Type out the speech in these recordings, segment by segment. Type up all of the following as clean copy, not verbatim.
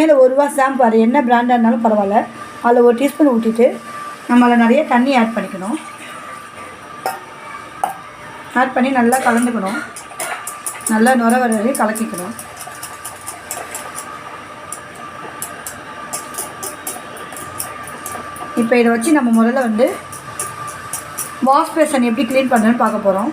மேலே ₹1 ஷாம்பு, அது என்ன பிராண்டாக இருந்தாலும் பரவாயில்ல, அதில் 1 டீஸ்பூன் ஊற்றிட்டு நம்ம அதில் நிறைய தண்ணி ஆட் பண்ணிக்கணும். ஆட் பண்ணி நல்லா கலந்துக்கணும். நல்லா நுர வர வரையும் கலக்கிக்கணும். இப்போ இதை வச்சு நம்ம முதல்ல வந்து வாஷ் பேசன் எப்படி க்ளீன் பண்ணுறேன்னு பார்க்க போகிறோம்.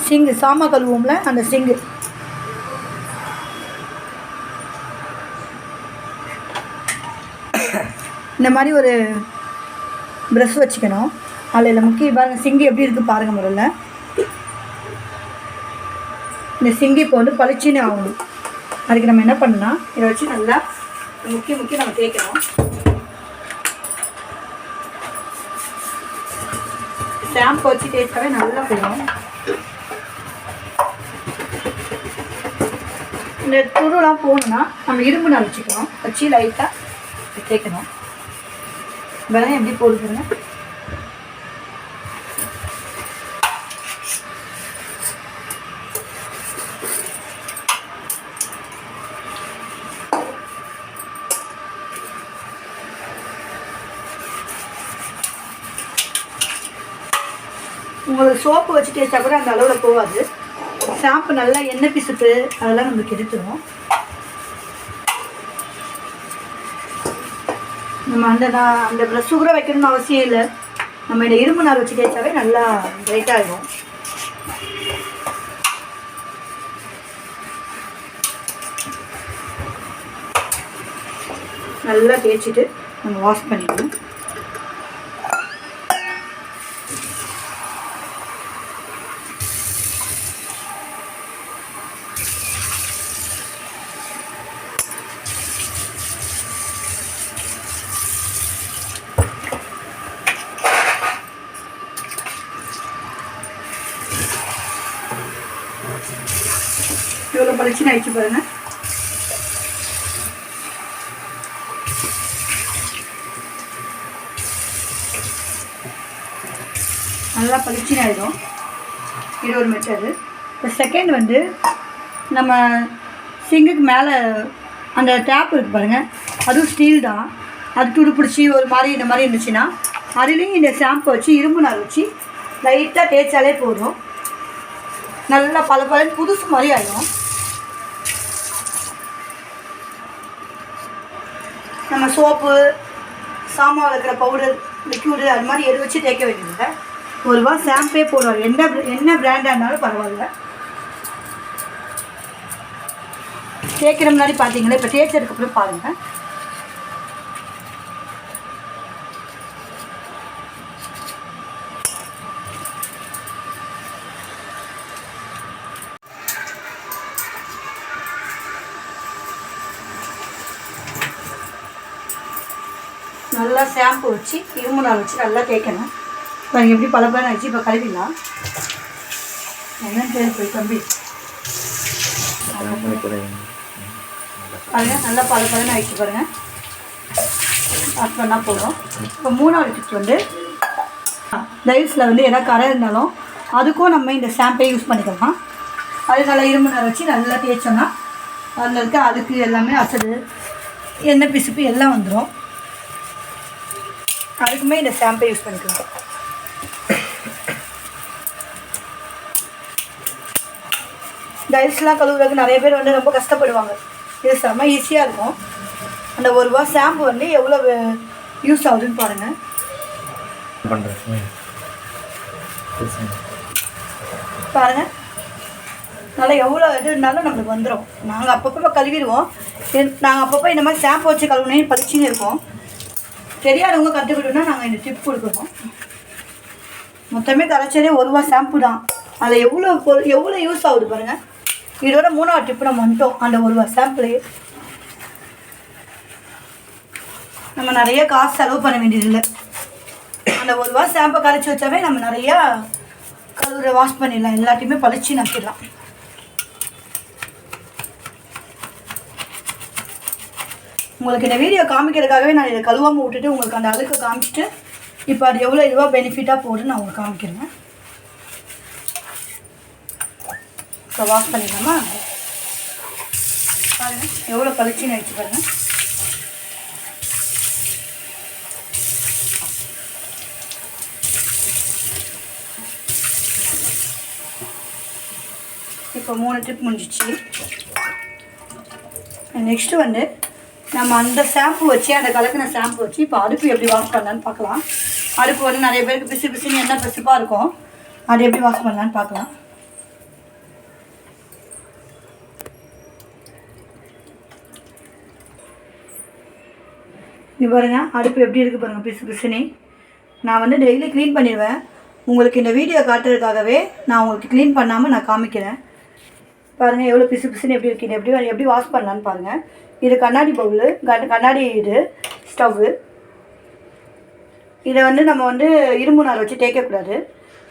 சிங்கு சாமா கழுவோம்ல, அந்த சிங்கு இந்த மாதிரி ஒரு ப்ரஷ் வச்சுக்கணும். அதில் முக்கிய பாருங்கள் சிங்கு எப்படி இருக்குது பாருங்கள். முதல்ல இந்த சிங்கு இப்போ வந்து பளிச்சுன்னு ஆகணும். அதுக்கு நம்ம என்ன பண்ணணும்னா இதை வச்சு நல்லா முக்கிய நம்ம தேய்க்கணும். ஷாம்பு வச்சு தேய்ச்சாவே நல்லா போயிடும். இந்த துருலாம் போகணுன்னா நம்ம இரும்பு நாள் வச்சுக்கணும். வச்சு லைட்டாக தேய்க்கணும். வெங்காயம் எப்படி போடுறதுங்க. உங்களுக்கு சோப்பு வச்சு தேய்ச்சா கூட அந்த அளவில் போகாது. ஷாம்பு நல்லா எண்ணெய் பிசுப்பு அதெல்லாம் நம்மளுக்கு எடுத்துடும். நம்ம அந்த ப்ரஷ்ஷு கூட வைக்கணும்னு அவசியம் இல்லை. நம்ம இந்த இரும்பு நார் வச்சு தேய்ச்சாவே நல்லா பிரைட்டாக இருக்கும். நல்லா தேய்ச்சிட்டு நம்ம வாஷ் பண்ணிக்கணும். இவ்வளோ பளிச்சுன்னு ஆயிடுச்சு பாருங்க. நல்லா பளிச்சுன்னு ஆகிடும். இது ஒரு மெத்தடு. இப்போ செகண்ட் வந்து நம்ம சிங்குக்கு மேலே அந்த டேப் இருக்குது பாருங்கள், அதுவும் ஸ்டீல் தான். அது துடு பிடிச்சி ஒரு மாதிரி இந்த மாதிரி இருந்துச்சுன்னா அதுலேயும் இந்த ஷாம்பு வச்சு இரும்பு நார் வச்சு லைட்டாக தேய்ச்சாலே போதும். நல்லா பளபளன்னு புதுசு மாதிரி ஆகிடும். நம்ம சோப்பு சாமான் வளர்க்குற பவுடர் லிக்யூடு அது மாதிரி எது வச்சு தேய்க்க வேண்டியதில்லை. ₹1 ஷாம்பே போடுவார். என்ன பிராண்டாக இருந்தாலும் பரவாயில்ல. தேய்க்கிற முன்னாடி பார்த்தீங்கன்னா இப்போ தேய்ச்சதுக்கப்புறம் பாருங்கள். நல்லா ஷாம்பு வச்சு இரும்பு நாள் வச்சு நல்லா தேய்க்கணும். இப்போ எப்படி பலபலன்னு ஆகிடுச்சு. இப்போ கழுவிடலாம். என்னன்னு தெரியும் போய் தம்பி பாருங்கள். நல்லா பலபலன்னு ஆகிடுச்சு பாருங்கள். வாஷ் பண்ணால் போதும். இப்போ 3வது டிப்ஸ் வந்து டைல்ஸில் வந்து எதாவது கரை இருந்தாலும் அதுக்கும் நம்ம இந்த ஷாம்பே யூஸ் பண்ணிக்கலாம். அது நல்லா இரும்பு நாள் வச்சு நல்லா தேய்ச்சோன்னா அதில் இருக்க அதுக்கு எல்லாமே அசடு எண்ணெய் பிசுப்பு எல்லாம் வந்துடும். அதுக்குமே இந்த ஷாம்பை யூஸ் பண்ணிக்கலாம். டைல்ஸ்லாம் கழுவுறதுக்கு நிறைய பேர் வந்து ரொம்ப கஷ்டப்படுவாங்க. இது செம்ம ஈஸியாக இருக்கும். அந்த ₹1 ஷாம்பு வந்து எவ்வளோ யூஸ் ஆகுதுன்னு பாருங்கள். பாருங்கள் நல்லா எவ்வளோ இது இருந்தாலும் நம்மளுக்கு வந்துடும். நாங்கள் அப்பப்போ கழுவிடுவோம். நாங்கள் அப்பப்போ இந்த மாதிரி ஷாம்பு வச்சு கழுவுனே பளிச்சுன்னு இருக்கோம். தெரியாதவங்க கற்றுக்கிட்டோன்னா நாங்கள் இந்த டிப் கொடுக்குறோம். மொத்தமே கரைச்சதே ₹1 ஷாம்பு தான். அதில் எவ்வளோ யூஸ் ஆகுது பாருங்கள். இதோட 3வது டிப்பு நம்ம வந்துட்டோம். அந்த ₹1 ஷாம்புலேயே நம்ம நிறைய காசு செலவு பண்ண வேண்டியதில்லை. அந்த ₹1 ஷாம்பை கரைச்சி வச்சாவே நம்ம நிறையா கழுவுற வாஷ் பண்ணிடலாம். எல்லாத்தையுமே பளிச்சு நக்கிடலாம். உங்களுக்கு இந்த வீடியோ காமிக்கிறதுக்காகவே நான் இதை கழுவாமல் விட்டுட்டு உங்களுக்கு அந்த அழுக்கு காமிச்சிட்டு இப்போ அது எவ்வளோ இதுவாக பெனிஃபிட்டாக போகுதுன்னு நான் உங்களுக்கு காமிக்கிறேன். இப்போ வாஷ் பண்ணிடலாமா. பாருங்கள் எவ்வளோ பளிச்சுன்னு ஆயிடுச்சு பாருங்கள். இப்போ 3 ட்ரிப் முடிஞ்சிச்சு. நெக்ஸ்ட்டு வந்து நம்ம அந்த ஷாம்பு வச்சு, அந்த கலக்கின ஷாம்பு வச்சு இப்போ அடுப்பு எப்படி வாஷ் பண்ணலான்னு பார்க்கலாம். அடுப்பு வந்து நிறைய பேருக்கு பிசு பிசுன்னு என்ன பிசுப்பாக இருக்கும், அது எப்படி வாஷ் பண்ணலான்னு பார்க்கலாம். இது பாருங்கள் அடுப்பு எப்படி இருக்குது பாருங்கள் பிசு பிசுனி. நான் வந்து டெய்லி க்ளீன் பண்ணிடுவேன். உங்களுக்கு இந்த வீடியோ காட்டுறதுக்காகவே நான் உங்களுக்கு க்ளீன் பண்ணாமல் நான் காமிக்கிறேன். பாருங்கள் எவ்வளோ பிசு பிசுன்னு எப்படி இருக்குது. எப்படி வாஷ் பண்ணலான்னு பாருங்கள். இது கண்ணாடி பவுலு, கண்ணாடி இது ஸ்டவ்வு. இதை வந்து நம்ம வந்து இரும்பு நார் வச்சு தேய்க்கக்கூடாது.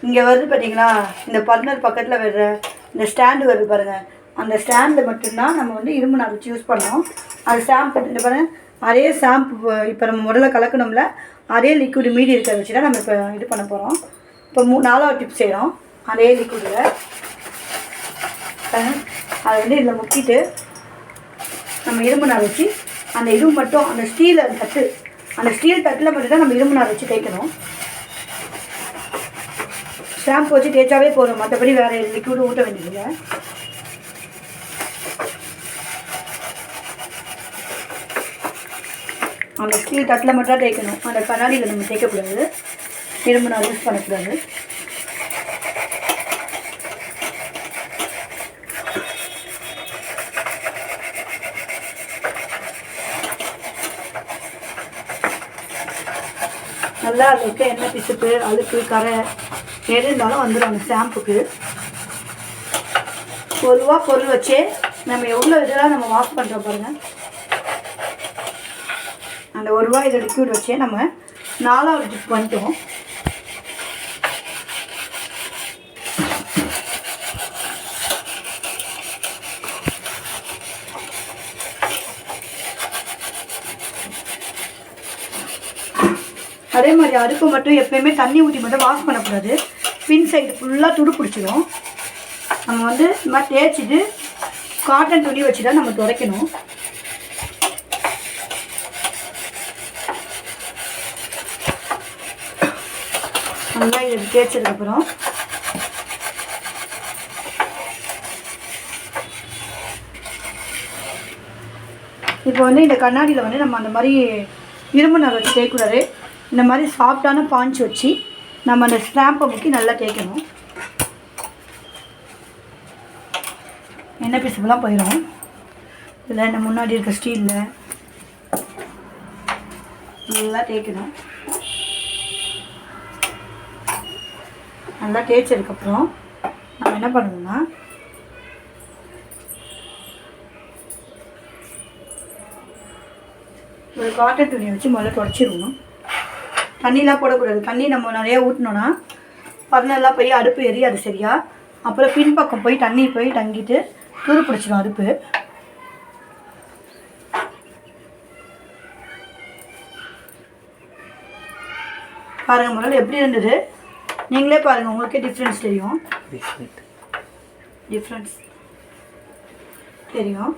இங்கே வருது பார்த்தீங்களா, இந்த பர்னர் பக்கத்தில் வர்ற இந்த ஸ்டாண்டு வருது பாருங்கள், அந்த ஸ்டாண்டில் மட்டும்தான் நம்ம வந்து இரும்பு நார் வச்சு யூஸ் பண்ணோம். அது ஷாம்பு இந்த பாருங்கள், அதே ஷாம்பு இப்போ நம்ம முதல்ல கலக்கணும்ல, அதே லிக்விட் மீதி இருக்கிறத வச்சு தான் நம்ம இப்போ இது பண்ண போகிறோம். இப்போ 4வது டிப் செய்கிறோம். அதே லிக்விடில் அதை வந்து இதில் முக்கிட்டு நம்ம இரும்பு நார் வச்சு அந்த இது மட்டும், அந்த ஸ்டீல் தட்டு, அந்த ஸ்டீல் தட்டில் மட்டும் தான் நம்ம இரும்பு நார் வச்சு தேய்க்கணும். ஷாம்பு வச்சு தேய்ச்சாவே போதும், மற்றபடி வேறு லிக்விடும் ஊற்ற வேண்டியதில்லை. அந்த ஸ்டீல் தட்டில் மட்டும் தான் தேய்க்கணும். அந்த கண்ணாடியில் நம்ம தேய்க்கக்கூடாது, இரும்பு நார் யூஸ் பண்ணக்கூடாது. நல்லா அதுக்கு எண்ணெய் பிசுப்பு அழுக்கு கரை எது இருந்தாலும் வந்துடும் அந்த ஷாம்புக்கு. பொதுவாக பொருள் வச்சே நம்ம எவ்வளோ இதெல்லாம் நம்ம வாஷ் பண்ணுறோம் பாருங்கள். அந்த 1 ரூபா இதை லிக்விட் வச்சே நம்ம 4வது டிப் பண்ணிட்டோம். அதே மாதிரி அடுப்பு மட்டும் எப்போயுமே தண்ணி ஊற்றி மட்டும் வாஷ் பண்ணக்கூடாது. பின் சைடு ஃபுல்லாக துடு பிடிச்சிடும். நம்ம வந்து இந்த மாதிரி தேய்ச்சிட்டு காட்டன் துணி வச்சு தான் நம்ம துடைக்கணும். நல்லா இதை தேய்ச்சதுக்கப்புறம் இப்போ வந்து இந்த கண்ணாடியில் வந்து நம்ம அந்த மாதிரி இரும்பு நார் வச்சு தேய்க்கூடாது. இந்த மாதிரி சாஃப்டான பாஞ்ச் வச்சு நம்ம அந்த ஸ்டாம்பை முக்கி நல்லா தேய்க்கணும். எண்ணெய் பிசுப்புலாம் போயிடும். இதில் இந்த முன்னாடி இருக்க ஸ்டீலில் நல்லா தேய்க்கணும். நல்லா தேய்ச்சதுக்கப்புறம் நம்ம என்ன பண்ணணும்னா ஒரு காட்டன் துணியை வச்சு முதல்ல துடைச்சிடணும். தண்ணிலாம் போடக்கூடாது. தண்ணி நம்ம நிறையா ஊற்றினோன்னா பர்னர்லாம் போய் அடுப்பு எரியாது சரியா. அப்புறம் பின்பக்கம் போய் தண்ணி போய் தங்கிட்டு துரு பிடிச்சிடும் அடுப்பு. பாருங்கள் முதல்ல எப்படி இருந்தது நீங்களே பாருங்கள், உங்களுக்கே டிஃப்ரென்ஸ் தெரியும். டிஃப்ரென்ஸ் தெரியும்.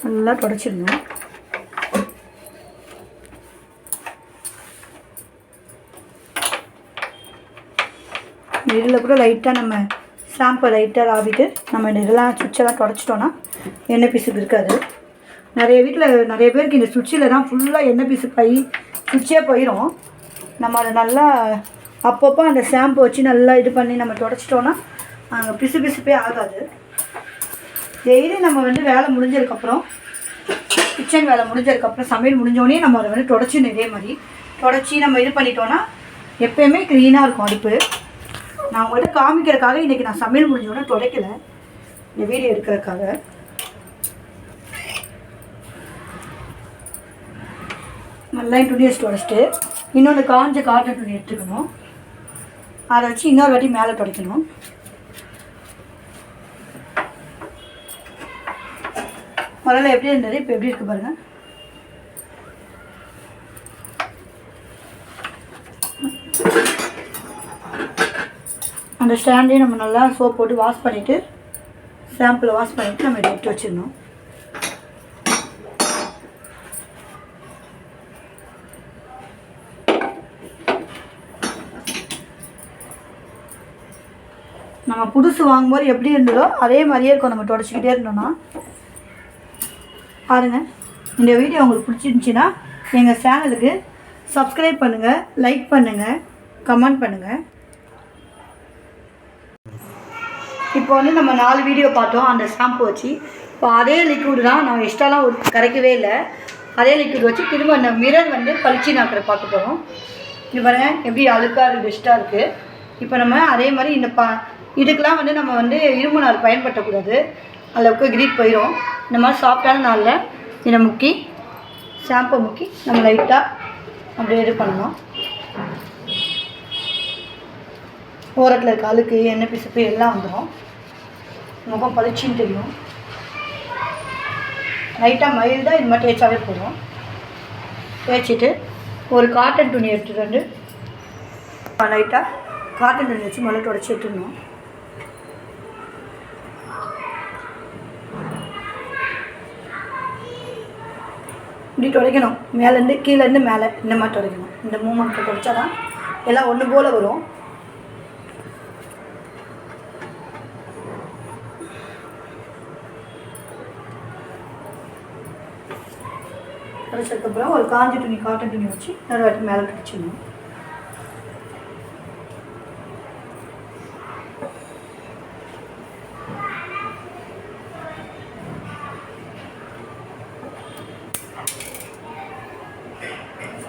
நல்லா தொடச்சிடுங்க. இதில் கூட லைட்டாக நம்ம ஷாம்பை லைட்டாக ஆவிட்டு நம்ம இதெல்லாம் சுவிட்செல்லாம் தொடச்சிட்டோன்னா எண்ணெய் பிசுப்பு இருக்காது. நிறைய வீட்டில் நிறைய பேருக்கு இந்த சுவிட்சில் தான் ஃபுல்லாக எண்ணெய் பிசுப்பாகி சுவிட்சே போயிடும். நம்ம அதை நல்லா அப்பப்போ அந்த ஷாம்பு வச்சு நல்லா இது பண்ணி நம்ம தொடச்சிட்டோன்னா அங்கே பிசு பிசுப்பே ஆகாது. டெய்லி நம்ம வந்து வேலை முடிஞ்சதுக்கப்புறம், கிச்சன் வேலை முடிஞ்சதுக்கப்புறம், சமையல் முடிஞ்சோடனே நம்ம அதை வந்து தொடச்சிடணும். இதே மாதிரி தொடச்சி நம்ம இது பண்ணிட்டோன்னா எப்போயுமே க்ளீனாக இருக்கும் அடுப்பு. நான் உங்கள்கிட்ட காமிக்கிறதுக்காக இன்றைக்கி நான் சமையல் முடிஞ்சோடனே துடைக்கலை, இந்த வீடியோ எடுக்கிறதுக்காக. நல்லா துணி வச்சு துடைச்சிட்டு இன்னொன்று காஞ்ச காட்டன் துணி எடுத்துக்கணும். அதை வச்சு இன்னொரு வாட்டி மேலே துடைக்கணும். முதல்ல எப்படி இருந்தது, இப்போ எப்படி இருக்குது பாருங்கள். அந்த ஸ்டாண்டையும் நம்ம நல்லா சோப் போட்டு வாஷ் பண்ணிவிட்டு ஷாம்பில் வாஷ் பண்ணிவிட்டு நம்ம எடுத்து வச்சிடணும். நம்ம புதுசு வாங்கும்போது எப்படி இருந்ததோ அதே மாதிரியே இருக்கும். நம்ம தொடச்சிக்கிட்டே இருந்தோம்னா. பாருங்கள், இந்த வீடியோ உங்களுக்கு பிடிச்சிருந்துச்சின்னா எங்கள் சேனலுக்கு சப்ஸ்கிரைப் பண்ணுங்கள், லைக் பண்ணுங்கள், கமெண்ட் பண்ணுங்கள். இப்போ வந்து நம்ம 4 வீடியோ பார்த்தோம் அந்த ஷாம்பு வச்சு. இப்போ அதே லிக்விட் தான், நான் எக்ஸ்ட்ராலாம் கரைக்கவே இல்லை. அதே லிக்விட் வச்சு திரும்ப அந்த மிரர் வந்து பளிச்சு நாக்கிற பார்க்க போகிறோம். இது பாருங்கள் எப்படி அழுக்காக இருக்குது, பெஸ்ட்டாக இருக்குது. இப்போ நம்ம அதே மாதிரி இதுக்கெலாம் வந்து நம்ம வந்து இரும்பு நாள் பயன்படுத்தக்கூடாது, அளவுக்கு கிரீட் போயிடும். இந்த மாதிரி சாஃப்டான நாளில் இதை முக்கி ஷாம்பை முக்கி நம்ம லைட்டாக அப்படியே இது பண்ணணும். ஓரத்தில் இருக்க அழுக்கு எண்ணெய் பிசுப்பு எல்லாம் வந்துடும். முகம் பளிச்சின்னு தெரியும். லைட்டாக மைல்டாக இது மாதிரி தேய்ச்சாவே போதும். தேய்ச்சிட்டு ஒரு காட்டன் துணி எடுத்துகிட்டு வந்து லைட்டாக காட்டன் துணி வச்சு முதல்ல தொடச்சி எடுத்துடணும். இப்படி துடைக்கணும், மேலேருந்து கீழேருந்து மேலே இந்த மாதிரி துடைக்கணும். இந்த மூமெண்ட்டில் துடைச்சா தான் எல்லாம் ஒன்று போல் வரும். துடைச்சதுக்கப்புறம் ஒரு காஞ்சி துணி காட்டன் துணி வச்சு நிறைய வாட்டி மேலே துடைச்சிடணும்.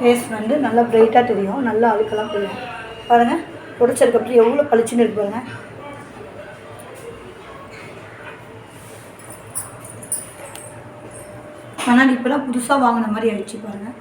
ஃபேஸ் வந்து நல்லா பிரைட்டாக தெரியும், நல்லா அழுக்கெல்லாம் போயிடும். பாருங்கள், துடைச்சதுக்கப்புறம் எவ்வளோ பளிச்சுன்னு இருக்கு பாருங்கள். ஆனால் இப்போலாம் புதுசாக வாங்கின மாதிரி ஆயிடுச்சு பாருங்கள்.